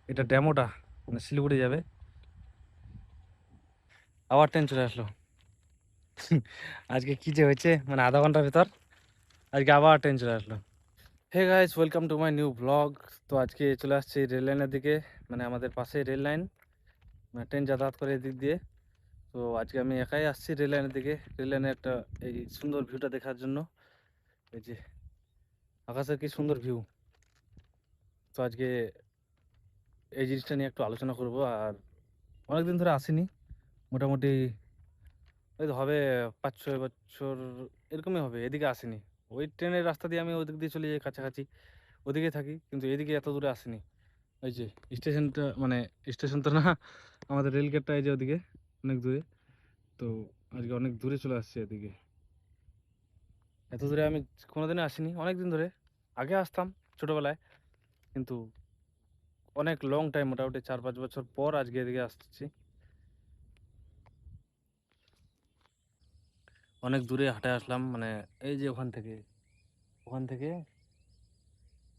এটা ডেমোটা, মানে শিলিগুড়ি যাবে। আবার ট্রেন চলে আসলো। আজকে কি যে হয়েছে, মানে আধা ঘন্টার ভিতর আজকে আবার ট্রেন চলে আসলো। Hey guys, welcome to my new vlog. তো আজকে চলে আসছি রেল লাইনের দিকে, মানে আমাদের পাশে রেল লাইন, মানে ট্রেন যাতায়াত করে এদিক দিয়ে। তো আজকে আমি একাই আসছি রেল লাইনের দিকে, রেল লাইনের একটা এই সুন্দর ভিউটা দেখার জন্য। এই যে আকাশের কি সুন্দর ভিউ। তো আজকে এই জিনিসটা নিয়ে একটু আলোচনা করব। আর অনেকদিন ধরে আসিনি, মোটামুটি ওই তো হবে 5-6 বছর এরকমই হবে, এদিকে আসিনি। ওই ট্রেনের রাস্তা দিয়ে আমি ওদিক দিয়ে চলে যাই কাছাকাছি, ওদিকে থাকি, কিন্তু এদিকে এত দূরে আসিনি। ওই যে স্টেশনটা, মানে স্টেশন তো না, আমাদের রেল গেটটা এই যে ওদিকে অনেক দূরে। তো আজকে অনেক দূরে চলে আসছে এদিকে। এত দূরে আমি কোনোদিনও আসিনি অনেক দিন ধরে। আগে আসতাম ছোটোবেলায়, কিন্তু অনেক লং টাইম, মোটামুটি 4-5 বছর পর আজকে এদিকে আসছি। অনেক দূরে হাঁটে আসলাম, মানে এই যে ওখান থেকে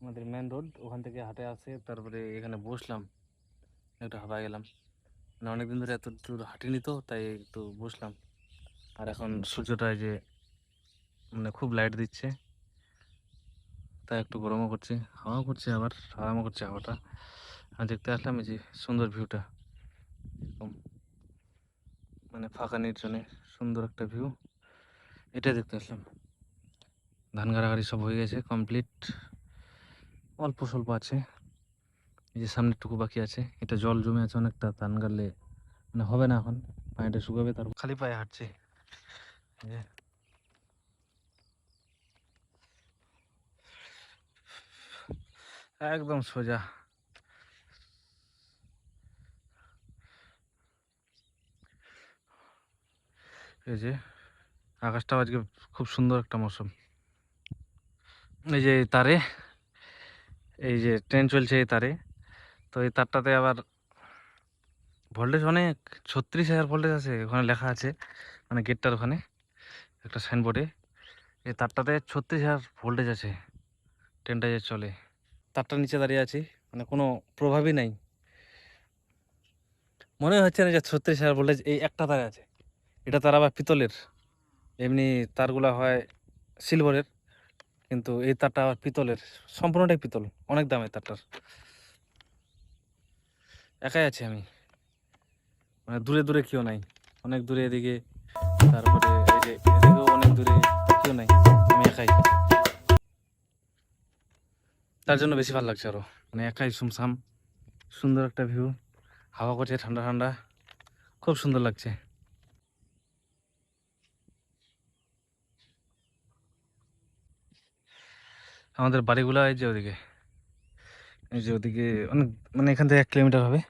আমাদের মেন রোড, ওখান থেকে হাঁটে আসে, তারপরে এখানে বসলাম, একটু হাঁপা গেলাম। মানে অনেকদিন ধরে এত দূর হাঁটিনি, তো তাই একটু বসলাম। আর এখন সূর্যটা এই যে মানে খুব লাইট দিচ্ছে, তাই একটু গরমও করছে, হাওয়া করছে, আবার আরামও করছে হাওয়াটা। আর দেখতে আসলাম এই যে সুন্দর ভিউটা, এরকম মানে ফাঁকা নির্জনে সুন্দর একটা ভিউ, এটাই দেখতে আসলাম। ধান গাড়াগাড়ি সব হয়ে গেছে কমপ্লিট, অল্প স্বল্প আছে। এই যে সামনেরটুকু বাকি আছে, এটা জল জমে আছে অনেকটা, ধান গাড়লে মানে হবে না এখন, পায়েটা শুকাবে, তারপর খালি পায়ে হাঁটছে। এই যে একদম সোজা। এই যে আকাশটাও আজকে খুব সুন্দর একটা মৌসুম। এই যে তারে, এই যে ট্রেন চলছে এই তারে, তো এই তারটাতে আবার ভোল্টেজ অনেক, 36,000 ভোল্টেজ আছে ওখানে লেখা আছে, মানে গেটটার ওখানে একটা সাইনবোর্ডে। এই তারটাতে 36,000 ভোল্টেজ আছে, ট্রেনটা যে চলে। তারটার নিচে দাঁড়িয়ে আছি, মানে কোনো প্রভাবই নাই, মনে হচ্ছে না যে 36,000 ভোল্টেজ এই একটা তারে আছে। এটা তার আবার পিতলের, এমনি তারগুলা হয় সিলভারের, কিন্তু এই তারটা আবার পিতলের, সম্পূর্ণটাই পিতল, অনেক দাম এই তারটার। একাই আছি আমি, মানে দূরে দূরে কেউ নাই, অনেক দূরে এদিকে, তারপরে এই যে এদিকেও অনেক দূরে, কেউ নাই, আমি একাই। তার জন্য বেশি ভালো লাগছে আরো, মানে একাই সুমসাম, সুন্দর একটা ভিউ, হাওয়া করছে ঠান্ডা ঠান্ডা, খুব সুন্দর লাগছে। আমাদের বাড়িগুলা এই যে ওদিকে, এই যে ওদিকে অনেক, মানে এখান থেকে 1 কিলোমিটার হবে,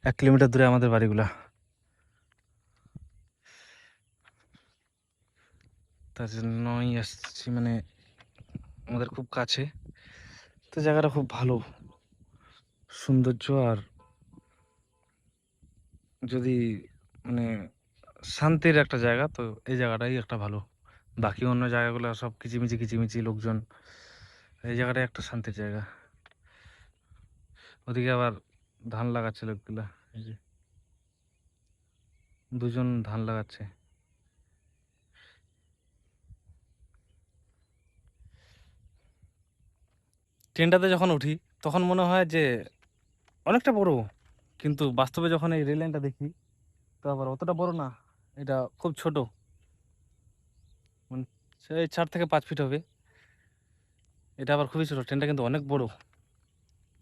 1 কিলোমিটার দূরে আমাদের বাড়িগুলা। তার জন্যই আসছি, মানে আমাদের খুব কাছে, তো জায়গাটা খুব ভালো, সৌন্দর্য। আর যদি মানে শান্তির একটা জায়গা, তো এই জায়গাটাই একটা ভালো। বাকি অন্য জায়গাগুলো সব কিচিমিচি কিচিমিচি লোকজন, এই জায়গাটাই একটা শান্তির জায়গা। ওদিকে আবার ধান লাগাচ্ছে লোকগুলা, এই যে দুজন ধান লাগাচ্ছে। ট্রেনটাতে যখন উঠি তখন মনে হয় যে অনেকটা বড়, কিন্তু বাস্তবে যখন এই রেল লাইনটা দেখি, তো আবার অতটা বড় না, এটা খুব ছোট, মানে সেই 4 থেকে 5 ফিট হবে। এটা আবার খুবই ছোট, ট্রেনটা কিন্তু অনেক বড়।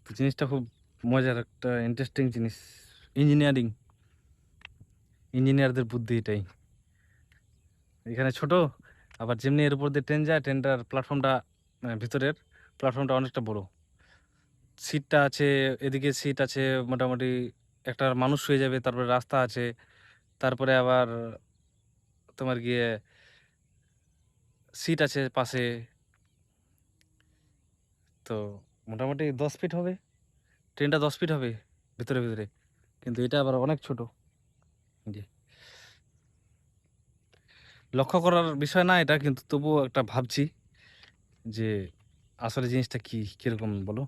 তো জিনিসটা খুব মজার, একটা ইন্টারেস্টিং জিনিস। ইঞ্জিনিয়ারিং, ইঞ্জিনিয়ারদের বুদ্ধি এটাই। এখানে ছোট, আবার যেমনি এর উপর দিয়ে ট্রেন যায়, ট্রেনটার প্ল্যাটফর্মটা, মানে ভিতরের প্ল্যাটফর্মটা অনেকটা বড়, সিটটা আছে, এদিকে সিট আছে মোটামুটি, একটা মানুষ শুয়ে যাবে, তারপরে রাস্তা আছে, তারপরে আবার তোমার গিয়ে সিট আছে পাশে। তো মোটামুটি 10 ফিট হবে, ট্রেনটা 10 ফিট হবে ভিতরে ভিতরে, কিন্তু এটা আবার অনেক ছোট। জি, লক্ষ্য করার বিষয় না এটা, কিন্তু তবুও একটা ভাবছি যে আসলে জিনিসটা কি, কিরকম বলো।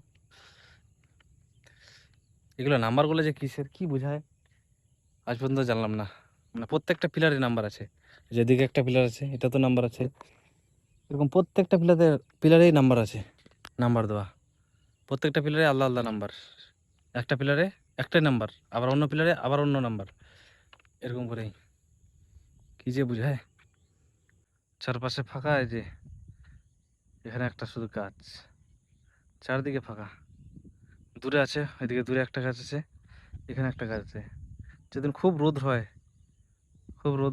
এগুলো নাম্বারগুলো যে কিসের কি বোঝায় আজ পর্যন্ত জানলাম না। মানে প্রত্যেকটা পিলারে নাম্বার আছে, যেদিকে একটা পিলার আছে এটা তো নাম্বার আছে, এরকম প্রত্যেকটা পিলারেই নাম্বার আছে, নাম্বার দেওয়া প্রত্যেকটা পিলারে আলাদা আলাদা নাম্বার। একটা পিলারে একটাই নাম্বার, আবার অন্য পিলারে আবার অন্য নাম্বার, এরকম করেই কি যে বুঝায়। চারপাশে ফাঁকা, এই যে এখানে একটা শুধু গাছ, চারদিকে ফাঁকা। দূরে আছে, ওইদিকে দূরে একটা গাছ আছে, এখানে একটা গাছ আছে। যেদিন খুব রোদ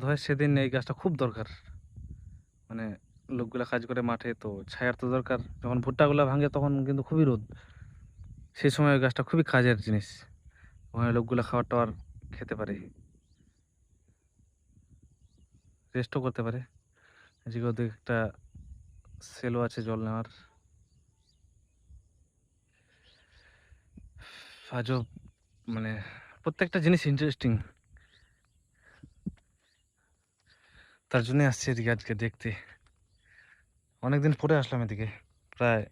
হয় সেদিন এই গাছটা খুব দরকার। মানে লোকগুলা কাজ করে মাঠে, তো ছায়ার তো দরকার। যখন ভুট্টাগুলা ভাঙে তখন কিন্তু খুবই রোদ, সেই সময় ওই গাছটা খুবই কাজের জিনিস। ওখানে লোকগুলা খাবার টাবার খেতে পারে, রেস্টও করতে পারে। এদিকে ওদিকে একটা সেলও আছে জল নেওয়ার। আজব, মানে প্রত্যেকটা জিনিস ইন্টারেস্টিং, তার জন্যই আসছি এদিকে আজকে দেখতে। অনেকদিন পরে আসলাম এদিকে, প্রায়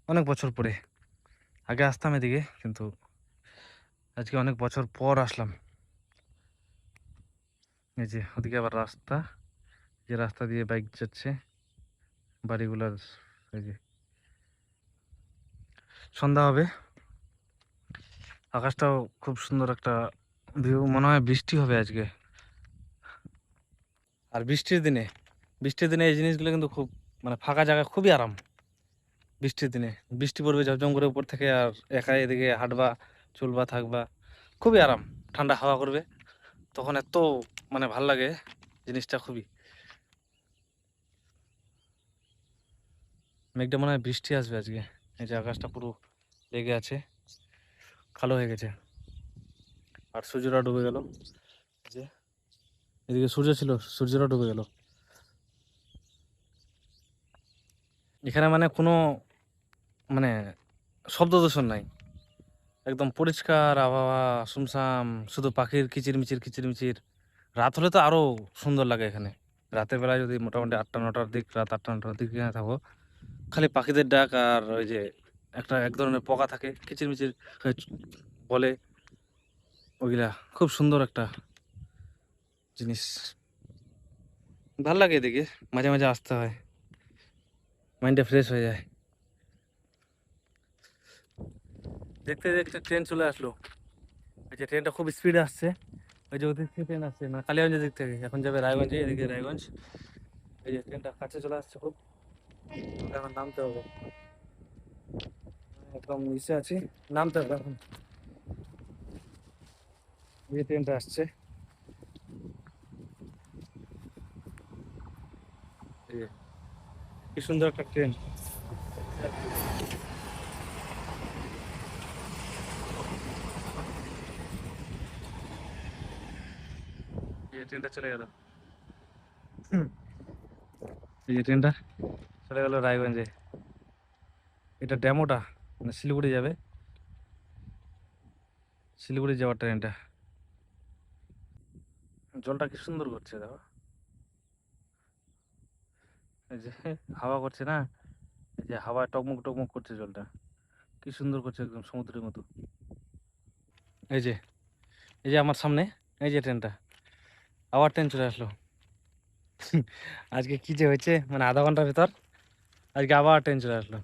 অনেক বছর পরে। আগে আসতাম এদিকে, কিন্তু আজকে অনেক বছর পর আসলাম। এই যে ওদিকে আবার রাস্তা, যে রাস্তা দিয়ে বাইক যাচ্ছে বাড়িগুলার। এই যে সন্ধ্যা হবে, আকাশটাও খুব সুন্দর একটা ভিউ, মনে হয় বৃষ্টি হবে আজকে। আর বৃষ্টির দিনে এই জিনিসগুলো কিন্তু খুব, মানে ফাঁকা জায়গা খুবই আরাম। বৃষ্টির দিনে বৃষ্টি পড়বে ঝমঝম করে উপর থেকে, আর একা এদিকে হাঁটবা চলবা থাকবা, খুবই আরাম। ঠান্ডা হাওয়া করবে, তখন এত মানে ভাল লাগে জিনিসটা খুবই। মেঘটা মনে হয় বৃষ্টি আসবে আজকে। এই যে আকাশটা পুরো লেগে আছে, কালো হয়ে গেছে, আর সূর্যটা ডুবে গেল। যে এদিকে সূর্য ছিল, সূর্যটা ডুবে গেল। এখানে মানে কোনো মানে শব্দ দূষণ নাই, একদম পরিষ্কার আবহাওয়া, সুমসাম, শুধু পাখির কিচিরমিচির। রাত হলে তো আরো সুন্দর লাগে এখানে। রাতের বেলায় যদি মোটামুটি 8টা 9টার দিক, রাত 8টা 9টার দিক এখানে থাকো, খালি পাখিদের ডাক, আর ওই যে একটা এক ধরনের পোকা থাকে কিচিরমিচির হয়ে বলে, ওইগুলা খুব সুন্দর একটা জিনিস। ভাল লাগে এদিকে, মাঝে মাঝে আসতে হয়, মাইন্ডটা ফ্রেশ হয়ে যায়। দেখতে দেখতে ট্রেন চলে আসলো। এই যে ট্রেনটা খুব স্পিডে আসছে, ওই যে ওদিক থেকে ট্রেন আসছে, মানে কালিয়াগঞ্জের দিক থেকে, এখন যাবে রায়গঞ্জে, এদিকে রায়গঞ্জ। এই যে ট্রেনটা কাছে চলে আসছে খুব, এখন নামতে হবে। একদম নিচে আছি, নামতে হবে এখন। এই যে ট্রেনটা আসছে, এই যে কি সুন্দর একটা ট্রেন। এই যে ট্রেনটা চলে গেল, এই যে ট্রেনটা চলে গেল রায়গঞ্জে। এটা ডেমোটা, মানে শিলিগুড়ি যাবে, শিলিগুড়ি যাওয়ার ট্রেনটা। জলটা কি সুন্দর করছে দেখো, এই যে হাওয়া করছে না, এই যে হাওয়া টকমক টকমক করছে জলটা, কি সুন্দর করছে, একদম সমুদ্রের মতো। এই যে এই যে আমার সামনে, এই যে ট্রেনটা, আবার ট্রেন চলে আসলো। আজকে কি যে হয়েছে, মানে আধা ঘন্টার ভিতর আজকে আবার ট্রেন চলে আসলো।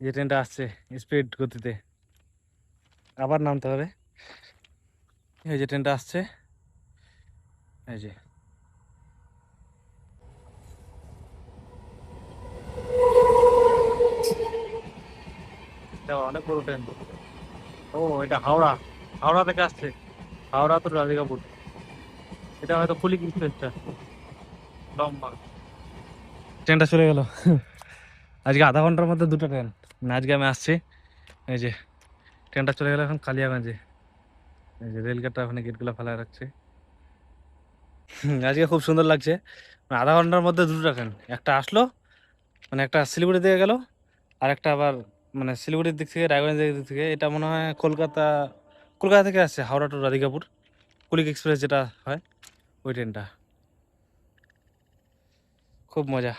এই যে ট্রেনটা আসছে স্পিড গতিতে, আবার নামতে হবে। এই যে ট্রেনটা আসছে, এই যে এটা অনেক বড় ট্রেন। ও এটা হাওড়া, হাওড়া থেকে আসছে, হাওড়া তো রাধিকাপুর। এটা হয়তো কুলিক এক্সপ্রেসটা, লম্বা। ট্রেনটা চলে গেল। আজকে আধা ঘন্টার মধ্যে দুটো ট্রেন, মানে আজকে আমি আসছি। এই যে ট্রেনটা চলে গেল এখন কালিয়াগঞ্জে। এই যে রেলগেটটা, ওখানে গেটগুলো ফেলা রাখছে। আজকে খুব সুন্দর লাগছে, মানে আধা ঘন্টার মধ্যে দুটো ট্রেন, একটা আসলো, মানে একটা শিলিগুড়ি দিকে গেল, আর একটা আবার মানে শিলিগুড়ির দিক থেকে রায়গঞ্জের দিক থেকে। এটা মনে হয় কলকাতা, কলকাতা থেকে আসছে হাওড়া টু রাধিকাপুর, কুলিক এক্সপ্রেস যেটা হয়, ওই ট্রেনটা। খুব মজা।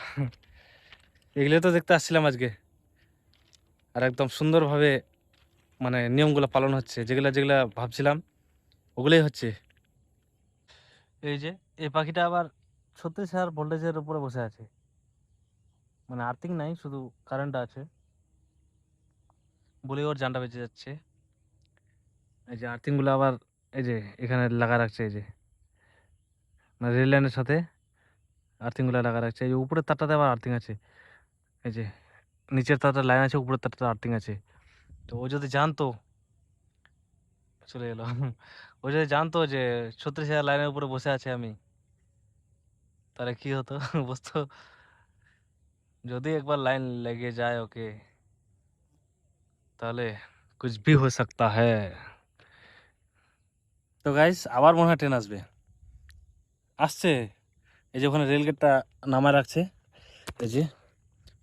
এগুলো তো দেখতে আসছিলাম আজকে, আর একদম সুন্দরভাবে মানে নিয়মগুলো পালন হচ্ছে, যেগুলা যেগুলা ভাবছিলাম ওগুলোই হচ্ছে। এই যে এই পাখিটা আবার 36,000 ভোল্টেজের উপরে বসে আছে, মানে আর্থিং নাই, শুধু কারেন্ট আছে বলে ওর জানটা বেঁচে যাচ্ছে। এই যে আর্থিং গুলো আবার এই যে এখানে লাগা রাখছে, এই যে মানে রেল লাইনের সাথে আর্থিং গুলো লাগা রাখছে। এই যে উপরের তারটাতে আবার আর্থিং আছে, এই যে নিচের তারটা লাইন আছে, উপরের তারটা আর্থিং আছে। তো ও যদি জানতো, চলে এলো ও যদি জানতো যে 36,000 লাইনের উপরে বসে আছে আমি, তাহলে কি হতো বুঝতো। যদি একবার লাইন লেগে যায় ওকে, তাহলে কুছ ভি হো সকতা হ্যায়। তো গাইস আবার মনে হয় ট্রেন আসবে, আসছে। এই যে ওখানে রেল গেটটা নামায় রাখছে, এই যে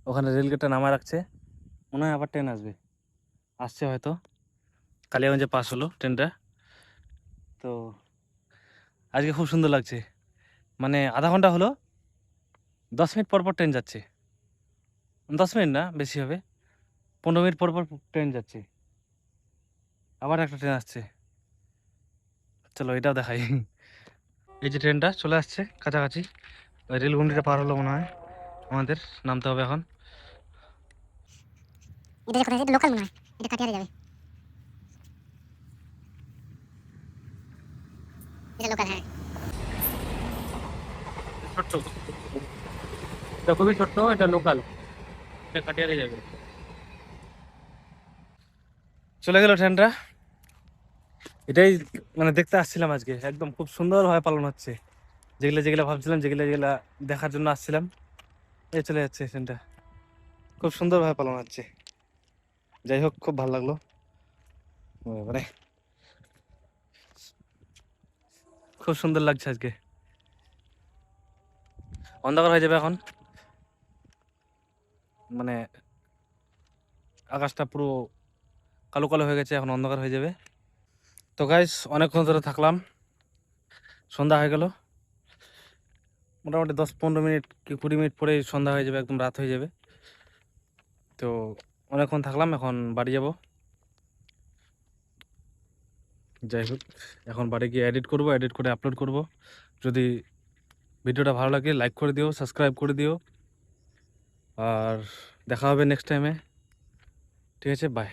ওখানে রেল গেটটা নামায় রাখছে, মনে হয় আবার ট্রেন আসবে, আসছে হয়তো। কালিয়াগঞ্জে পাস হলো ট্রেনটা। তো আজকে খুব সুন্দর লাগছে, মানে আধা ঘন্টা হলো 10 মিনিট পর পর ট্রেন যাচ্ছে। 10 মিনিট না, বেশি হবে, 15 মিনিট পর পর ট্রেন যাচ্ছে। আবার একটা ট্রেন আসছে, চলো এটাও দেখাই। এই যে ট্রেনটা চলে আসছে কাছাকাছি, ওই রেলগুন্ডিটা পার হলো মনে হয়, আমাদের নামতে হবে এখন। এটা যে কোথায়, এটা লোকাল মনে হয়, এটা কাটিয়ারে যাবে, এটা লোকাল। হ্যাঁ, ছোট্ট, এটা খুবই ছোট্ট, এটা লোকাল, এটা কাটিয়ারে যাবে। চলে গেল ট্রেনটা। এটাই মানে দেখতে আসছিলাম আজকে, একদম খুব সুন্দরভাবে পালন হচ্ছে। যেগুলো যেগুলো ভাবছিলাম, যেগুলো যেগুলো দেখার জন্য আসছিলাম, এই চলে যাচ্ছে ট্রেনটা, খুব সুন্দরভাবে পালন হচ্ছে। যাই হোক, খুব ভালো লাগলো। মানে খুব সুন্দর লাগছে আজকে। অন্ধকার হয়ে যাবে এখন, মানে আকাশটা পুরো কালো কালো হয়ে গেছে, এখন অন্ধকার হয়ে যাবে। তো গাইস অনেকক্ষণ ধরে থাকলাম, সন্ধ্যা হয়ে গেল। মোটামুটি 10-15 মিনিট কি 20 মিনিট পরেই সন্ধ্যা হয়ে যাবে, একদম রাত হয়ে যাবে। তো অনেকক্ষণ থাকলাম, এখন বাড়ি যাব। যাই হোক, এখন বাড়ি গিয়ে এডিট করব, এডিট করে আপলোড করব। যদি ভিডিওটা ভালো লাগে লাইক করে দিও, সাবস্ক্রাইব করে দিও, আর দেখা হবে নেক্সট টাইমে। ঠিক আছে, বাই।